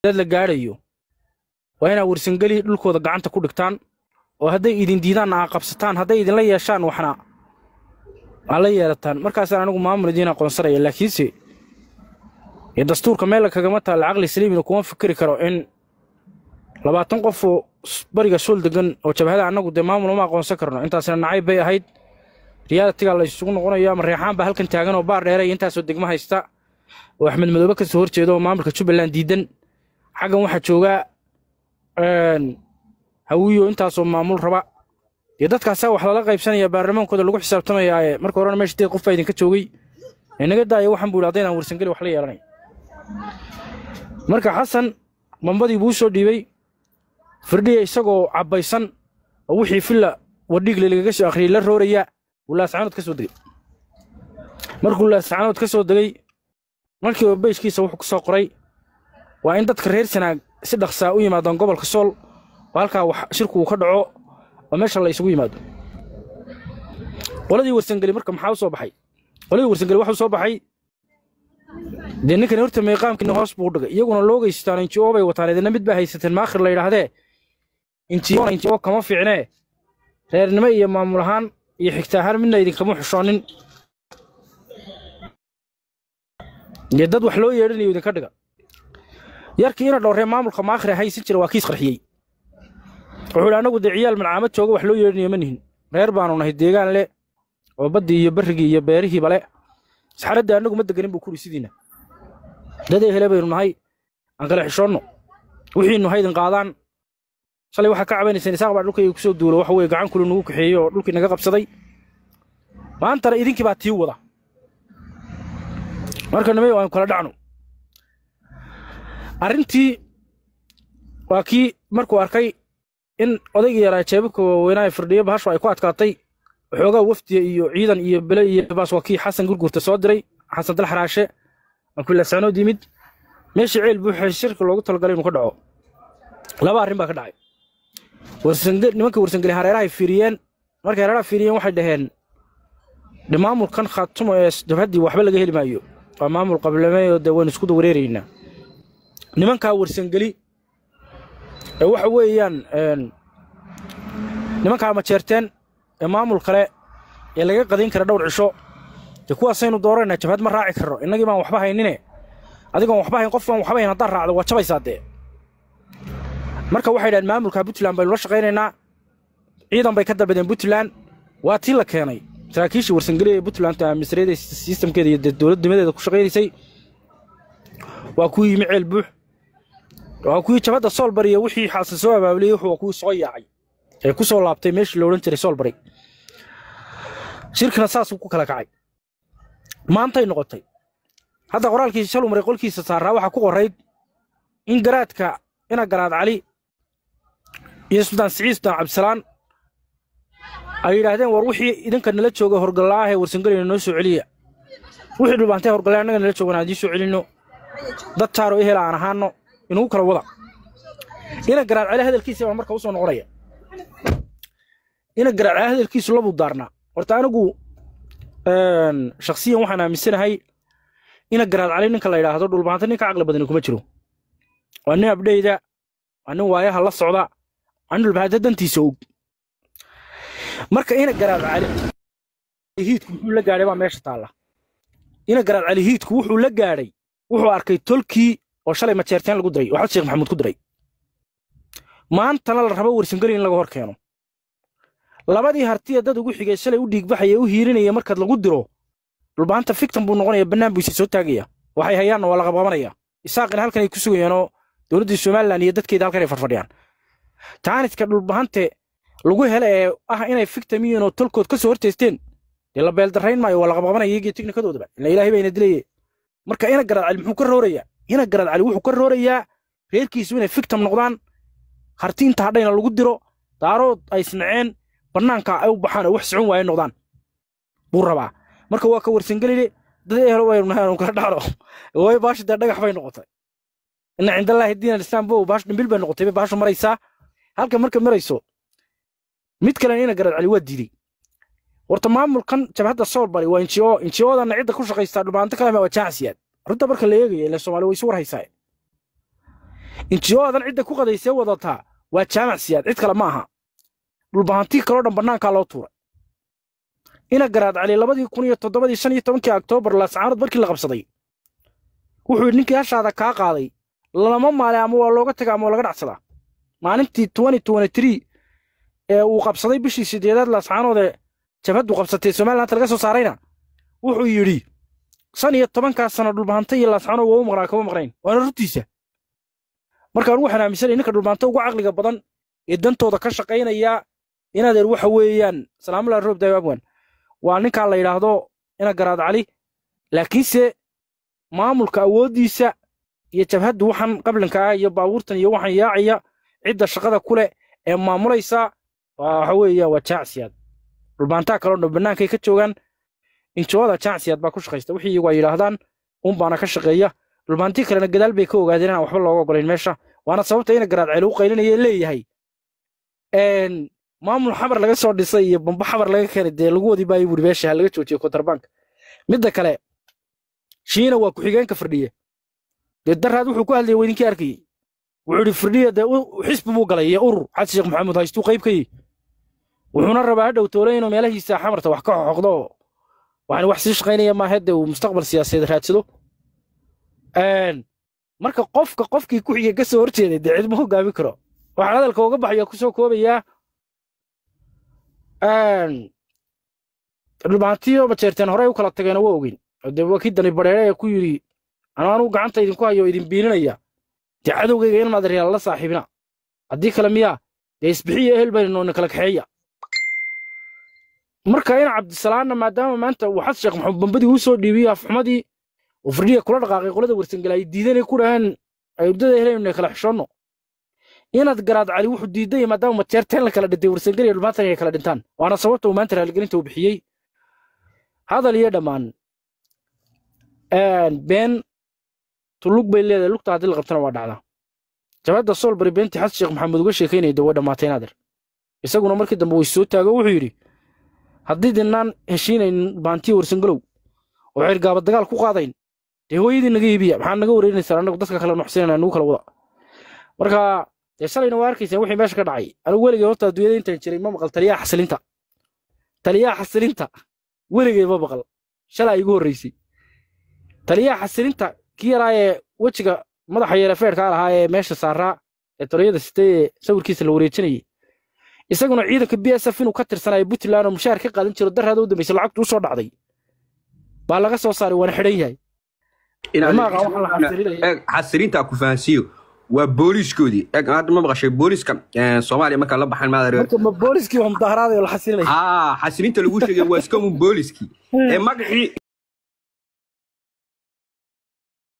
dad la gaarayo waa inaa warsangali dhulkooda gacanta ku dhigtaan oo hadday idin diidaan aa qabsataan hadday idin la yeeshaan waxna ala yeelataan markaas anigu maamul idin aqoonsanaya laakiinse dastuurka meel kaga ma taal aqli saliimina kuma fikri karo in 20 qof oo bariga sul degan oo jabhada anagu de maamul ma aqoonsan karno intaasna nacay bay ahayd riyaaltiga la isugu noqonayo ma reexaan ba halkan taagan oo baar dheeray intaas oo degmo haysta oo Axmed Madoobe ka soo horjeedo maamulka Jubbaland diidan xagan waxa jooga hawiyo intaas oo maamul raba dadkaas wax la qaybsanaya baarlamaankooda lagu xisaabtamaya marka horena meeshii qof ay idinka joogay inaga daayo waxaan buuladeen aan warsangali wax la yeelanay marka Xasan mambadii buu soo dhiibay firdhiye isagoo cabaysan oo wixii filla wadhig lagaga soo akhriyay la rooraya wala saanad ka soo dagay markuu la saanad ka soo dagay markii uu beeshkiisa wuxuu ku soo qoray waa in dadka reer Sanaag si dhaqso u yimaadaan gobolka Sool halka wax shirku ka dhaco oo meesha la isugu yimaado qoladii warsangali marka maxaa soo baxay qoladii warsangali waxa soo baxay ninkan horta meeqaamkii hoos buu dhigay iyaguna loogeystaan intii oo bay wataan idin mid ba haysateen ma akhir la yiraahdee intii oo kama fiicnee reernimo iyo maamul ahaan iyo xigtaahan midna idin kama xushoonin dad wax loo yeedhanayo idin ka dhiga yarkii ina dhowree maamulka ma akhir haysan jira waa kiis qarxiyay wuxuu anagu ciyaal malcaamad jooga wax loo yeedhanayo ma nihin reer baanu nahay deegaan leh oo badii iyo barrigii iyo beerihii bale saxarada anagu ma deganin buu ku risidiina dad ay helebaynu nahay aan kala xishoonno wixiinu haydin qaadaan shalay waxa ka cabanaysan isaaq baa dhulkay ku soo duulo waxa way gacan kulu nagu kaxeeyo oo dhulkii naga qabsaday maanta idinkii baa tii wada marka nimay waan kala dhacno arintii waa kii markuu arkay in odaygii yaraa jeebabka weynaa firdhiye bahasho ay ku adkaatay waxoogaa wafdiga iyo ciidan iyo bale iyo baas waa kii Xasan Gurgurta soo diray Xasan Dal Xaraashe markuu la socno dimid meeshii ceel buuxay shirka loogu talgalay inuu ka dhaco laba arrin baa ka dhacay warsangali nimanka warsangali hareeraha fiiriyeen markay hareeraha fiiriyeen waxay dhaheen maamulkan khaatumo ee jabhadii waxba laga heli maayo waa maamul qablameeyo dawaan isku wareerayna nimanka warsangali waxa weeyaan nimanka ma jeerteen maamul kale ee laga qadin kara dhowr cisho kuwaasaynu dooranaa jabhad ma raaci karo inagii baan waxba haynine adigoon waxba hayn qofkan waxba hayn haddaan raacdo waa jabaysaadee marka waxay dhahan maamulka Puntland bay la shaqaynaynaa ciidan bay ka dalbadeen Puntland waa tii la keenay saraakiishii warsangali ee Puntland misreeda systemkeeda iyo dawladnimadeeda ku shaqaynaysay waa ku yimi ceel buux waa ku jabhada Soolbari wixii xasan soo abaabulay wuxuu ku soo yaacay ee ku soo laabtay meeshii la oran jiray Soolbari shirkana saas ku kala kacay maantay noqotay hadda qoraalkii shalay maray qolkiisa saaraa waxa ku qorayd in garaadka ina garaad cali iyo Sultan Siciid Abdisalaan ay yiraahdeen war wixii idinka nala jooga horgalaa ah warsangali noo soo celiya wixii dhulbaantay horgalaa anaga nala joogana hadii soo celino dad taaro ehel aan ahaano inuu kala wada ina garaad cali hadalkiisa marka uu soo noqonaya ina garaad cali hadalkiisa labu daarna horta anigu shakhsiyan waxaan aaminsanahay ina garaad cali ninka la yiraahdo dhulbaanta ninka aqal badan kuma jiro waa nin abdeyda waa nin waayaha la socda aan dhulbaanta dantiisa og marka ina garaad cali hiidku wuxuu la gaaray meesha taala ina garaad cali hiidku wuxuu la gaaray wuxuu arkay tolkii oo shalay ma jeerteen lagu diray waxa Sheekh Maxamuud ku diray maanta la rabo warsangali in laga hor keeno labadii hartiya dad ugu xigay shalay u dhiig baxay u hiirinaya marka lagu diro dhulbaanta fiktan buu noqonaya banaan buu soo taagaya waxay hayaan wala qabanaya isaaqin halkan ay ku sugayaan dawladda Soomaaliland iyo dadkeeda halkan ay farfadhiyaan taaniska dhulbaante lagu helay inay fiktamiyeen oo tolkood ka soo horteesteen la beel darayn maayo wala qabanaya iyaga tiknikadooda la ilaahay bayna dilay marka ina garaad cali muxuu ka rooraya ina garaad cali wuxuu ka roorayaa reerkiisu inay fiktam noqdaan hartiinta hadhayna lagu diro daarood ay snaceen banaanka ay u baxaan wax socon waayeen noqdaan buu rabaa marka waa ka warsangali dad ehel way runaan kala dhaaro way baashida dhagax bay noqotay inna inda Allah diin al-islam buu baash dhimbil bay noqotay baashu maraysa halka marka marayso mid kale ina garaad cali waa diiday warta maamulkan jabhada Soolbari waa injioodan cid ku shaqeysta dhubaanta kale waa jaacsiyaad runta marka la eegayo ilaa Soomaaliya way soo warhaysaa injiyoodan cidda ku qadaysay wadataa waa jaamac siyaad cid kale ma aha dhulbahantii kaloo dhan bannaankaa loo tuuray ina garaad cali 2017 Oktoobar laascaanood markii la qabsaday wuxuu yidhi ninkii hashaada kaa qaaday lama maalay ama waa looga tagaa ama laga dhacsadaa maalintii 2023 ee uu qabsaday bishii 8aad laascaanood ee jabhadu qabsatay Soomaaliland laga soo saarayna wuxuu yidhi 15 sano dhulbahantay iyo laascaanood waa u maqnaa kama maqnayn waana runtiisa markaan waxaan aaminsanay ninka dhulbahantay ugu caqliga badan ee dantooda ka shaqaynaya inaad waxa weeyaan salaamul roob daawabwan waa ninka la yiraahdo ina garaad cali laakiinse maamulka awoodiisa iyo jabhadu waxan qablanka ah iyo baabuurtan iyo waxan yaacaya cidda shaqada kule ee maamulaysa waxa weeyaa waa jaacsiyaad dhulbaantaa kale oo bannaankay ka joogan injooda jaacsiyaad baa ku shaqaysta wixii iyagu ay yiraahdaan baana ka shaqeeya dhulbaantii kalena gadaal bay ka ogaadeen inaan waxba looga ogolayn meesha waana sababta ina garaad cali u qaylinaya leeyahay maamul xabar laga soo dhisay iyo bamba xabar laga keenay de lagu wadi baay wuri meesha laga joojiyo kontarbank midda kale shiina waa ku xigeenka firdhiye de daraad wuxuu ku hadlay weydinkii arkay wuxuu yiri firdhiye de xisbi buu galay urur xad sheekh maxamed haystu qayb kay wuxuuna rabaa hadhow toolay inuu meelahiisa xamarta wax ka xoqdo waxaan wax sii shaqaynaya ma hadda uu mustaqbal siyaasadeed raadsado marka qofkii ku xigay ka soo horjeeday de cid ma hogaamin karo waxa hadalka uga baxaya ku soo koobaya dhulbaantiyo ma jeerteen hore u kala tageen waa ogeyn de wakiidani bareere ku yiri anaanu gacanta idinku hayo idin biirinaya de cadowgayga in madariyaal la saaxiibina haddii kale miya de isbixiyo ehel baynu kala kaxeeya marka in cabdisalaana maadaama maanta waxad sheekh maxamed bambadii uu soo dhiibiyay afxumadii oo firdhiye kula dhaqaaqay qolada warsangalay diidanay ku dhahan ay udada helayna kala xishoono inaad garaad cali wuxuu diiday maadaama ma jeerteen la kala dhintay warsangalay dhulbaantan ay kala dhintaan waana sababta uu maanta raalgelinta u bixiyay hadal iyo dhamaan been tulug bay leedahay lugta hadii la qabtana waa dhacdaa jabhada Solbari beenti xad sheekh maxamed uga sheekeynay dawada dhamaatay naadir isaguna markii dambe uu soo taago wuxuu yiri haddii dinaan heshiinayn baantii warsangalow oo xirgaaba dagaal ku qaadayn de hooyadii naga iibiya maxaa naga wareerinaysaa anagu dadka kale nuxseenana nagu kala wada marka de shalayna waa arkaysaa wixii meesha ka dhacay anigu weligay horta adduunyada intaan jiray ma maqal taliyaha xasilinta weligay ma maqal shalay igu horeysay taliyaha xasilinta kii yaraa ee wejiga madaxa yeela feerka lahaa ee meesha saaraa ee toliyada sitay sawirkiisa la wareejinayay isaguna ciidanka BSF inuu ka tirsanayo Puntland oo mushaar ka qaadan jiro daraada u dambeysay lacagtu u soo dhacday baa laga soo saaray waana xidhan yahay xasilinta ku fahansiyo waa booliskoodii aad ma maqashay booliska Soomaaliya marka la baxan ma booliskii oo mudaharaad la xasilinay xasilinta lagu sheegay waa iska booliskii magacii